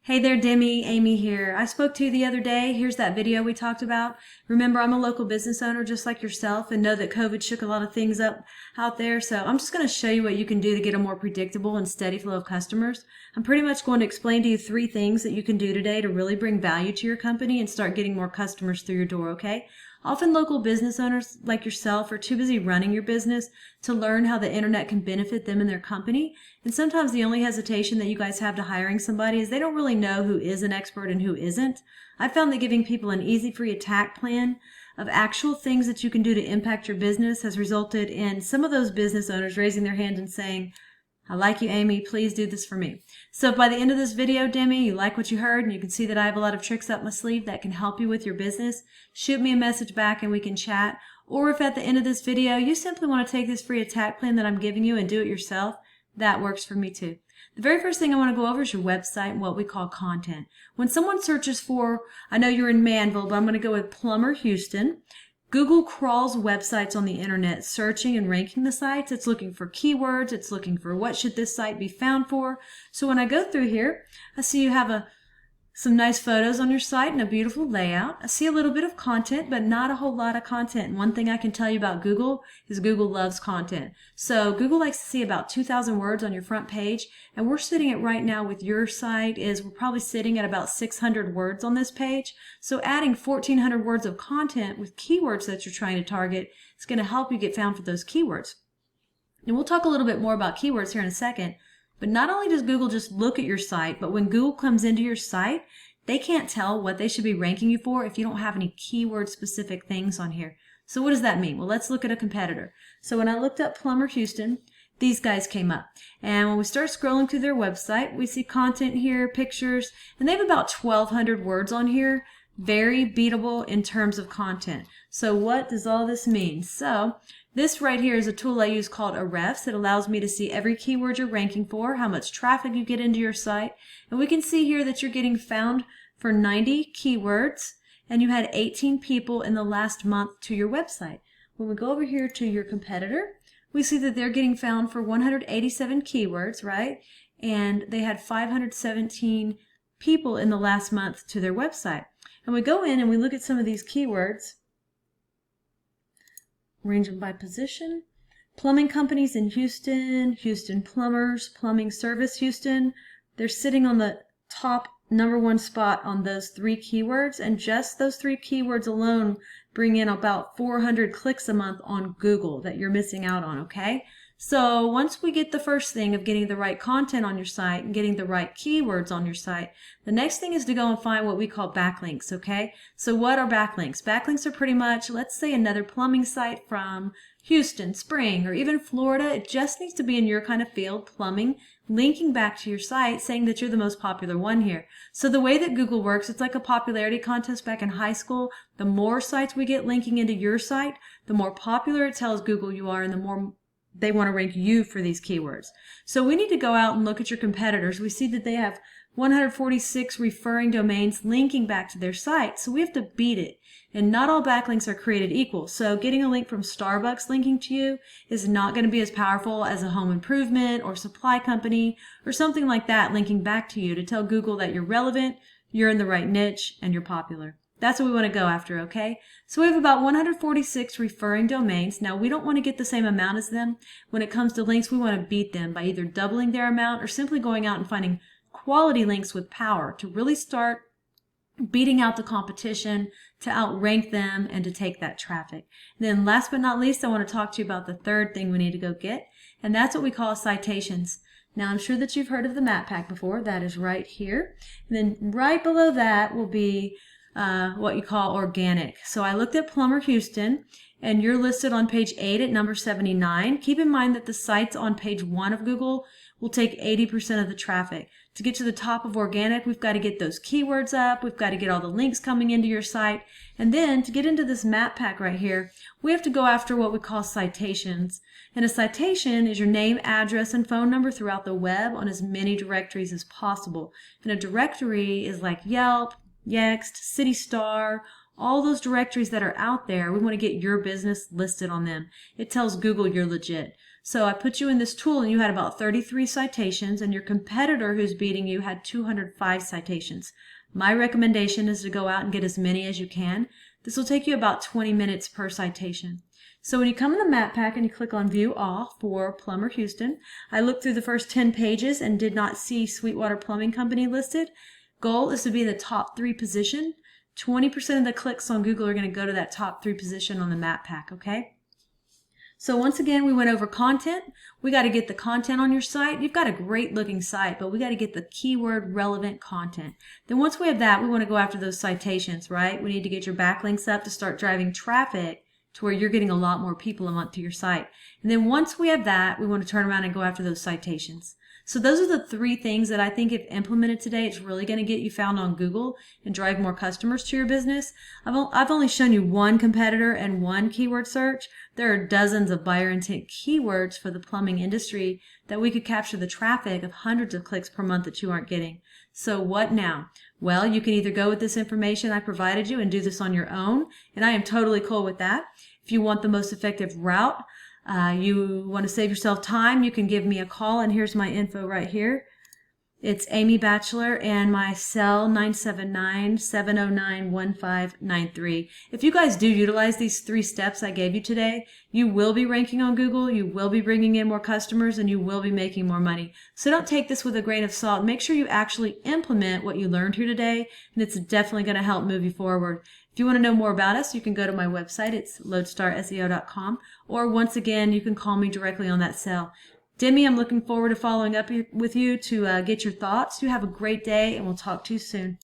Hey there, Demi. Amy here. I spoke to you the other day. Here's that video we talked about. Remember, I'm a local business owner just like yourself and know that COVID shook a lot of things up out there. So I'm just going to show you what you can do to get a more predictable and steady flow of customers. I'm pretty much going to explain to you 3 things that you can do today to really bring value to your company and start getting more customers through your door, okay? Often local business owners like yourself are too busy running your business to learn how the internet can benefit them and their company. And sometimes the only hesitation that you guys have to hiring somebody is they don't really know who is an expert and who isn't. I found that giving people an easy free attack plan of actual things that you can do to impact your business has resulted in some of those business owners raising their hand and saying, I like you, Amy. Please do this for me. So if by the end of this video, Demi, you like what you heard and you can see that I have a lot of tricks up my sleeve that can help you with your business, shoot me a message back and we can chat. Or if at the end of this video, you simply want to take this free attack plan that I'm giving you and do it yourself, that works for me too. The very first thing I want to go over is your website and what we call content. When someone searches for, I know you're in Manville, but I'm going to go with Plumber Houston. Google crawls websites on the internet, searching and ranking the sites. It's looking for keywords. It's looking for what should this site be found for. So when I go through here, I see you have some nice photos on your site and a beautiful layout. I see a little bit of content, but not a whole lot of content. And one thing I can tell you about Google is Google loves content. So Google likes to see about 2,000 words on your front page. And we're sitting at right now with your site we're probably sitting at about 600 words on this page. So adding 1,400 words of content with keywords that you're trying to target is going to help you get found for those keywords. And we'll talk a little bit more about keywords here in a second. But not only does Google just look at your site, but when Google comes into your site, they can't tell what they should be ranking you for if you don't have any keyword specific things on here. So what does that mean? Well, let's look at a competitor. So when I looked up Plumber Houston, these guys came up. And when we start scrolling through their website, we see content here, pictures, and they have about 1,200 words on here. Very beatable in terms of content. So what does all this mean? So this right here is a tool I use called Ahrefs. It allows me to see every keyword you're ranking for, how much traffic you get into your site. And we can see here that you're getting found for 90 keywords and you had 18 people in the last month to your website. When we go over here to your competitor, we see that they're getting found for 187 keywords, right? And they had 517 people in the last month to their website. And we go in and we look at some of these keywords. Range them by position. Plumbing companies in Houston, Houston Plumbers, Plumbing Service Houston. They're sitting on the top #1 spot on those 3 keywords, and just those 3 keywords alone bring in about 400 clicks a month on Google that you're missing out on, okay? So once we get the first thing of getting the right content on your site and getting the right keywords on your site, the next thing is to go and find what we call backlinks, okay? So what are backlinks? Backlinks are pretty much, let's say, another plumbing site from Houston, Spring, or even Florida. It just needs to be in your kind of field, plumbing, linking back to your site, saying that you're the most popular one here. So the way that Google works, it's like a popularity contest back in high school. The more sites we get linking into your site, the more popular it tells Google you are and the more they want to rank you for these keywords. So we need to go out and look at your competitors. We see that they have 146 referring domains linking back to their site. So we have to beat it. And not all backlinks are created equal. So getting a link from Starbucks linking to you is not going to be as powerful as a home improvement or supply company or something like that linking back to you to tell Google that you're relevant, you're in the right niche, and you're popular. That's what we want to go after, okay? So we have about 146 referring domains. Now, we don't want to get the same amount as them. When it comes to links, we want to beat them by either doubling their amount or simply going out and finding quality links with power to really start beating out the competition, to outrank them, and to take that traffic. And then last but not least, I want to talk to you about the third thing we need to go get, and that's what we call citations. Now, I'm sure that you've heard of the map pack before. That is right here. And then right below that will be what you call organic. So I looked at Plumber Houston, and you're listed on page 8 at number 79. Keep in mind that the sites on page 1 of Google will take 80% of the traffic. To get to the top of organic, we've got to get those keywords up, we've got to get all the links coming into your site, and then to get into this map pack right here, we have to go after what we call citations. And a citation is your name, address, and phone number throughout the web on as many directories as possible. And a directory is like Yelp, Yext, City Star, all those directories that are out there. We want to get your business listed on them. It tells Google you're legit. So I put you in this tool and you had about 33 citations, and your competitor who's beating you had 205 citations. My recommendation is to go out and get as many as you can. This will take you about 20 minutes per citation. So when you come in the map pack and you click on View All for Plumber Houston, I looked through the first 10 pages and did not see Sweetwater Plumbing Company listed. Goal is to be in the top 3 position. 20% of the clicks on Google are going to go to that top 3 position on the map pack, okay? So once again, we went over content. We got to get the content on your site. You've got a great looking site, but we got to get the keyword relevant content. Then once we have that, we want to go after those citations, right? We need to get your backlinks up to start driving traffic to where you're getting a lot more people a month to your site. And then once we have that, we want to turn around and go after those citations. So those are the 3 things that I think if implemented today, it's really going to get you found on Google and drive more customers to your business. I've only shown you one competitor and one keyword search. There are dozens of buyer intent keywords for the plumbing industry that we could capture the traffic of hundreds of clicks per month that you aren't getting. So what now? Well, you can either go with this information I provided you and do this on your own, and I am totally cool with that. If you want the most effective route, you want to save yourself time, you can give me a call, and here's my info right here. It's Amy Batchelor, and my cell 979-709-1593. If you guys do utilize these 3 steps I gave you today, you will be ranking on Google, you will be bringing in more customers, and you will be making more money. So don't take this with a grain of salt. Make sure you actually implement what you learned here today, and it's definitely going to help move you forward. If you want to know more about us, you can go to my website. It's loadstarseo.com, or once again, you can call me directly on that cell. Demi, I'm looking forward to following up with you to get your thoughts. You have a great day, and we'll talk to you soon.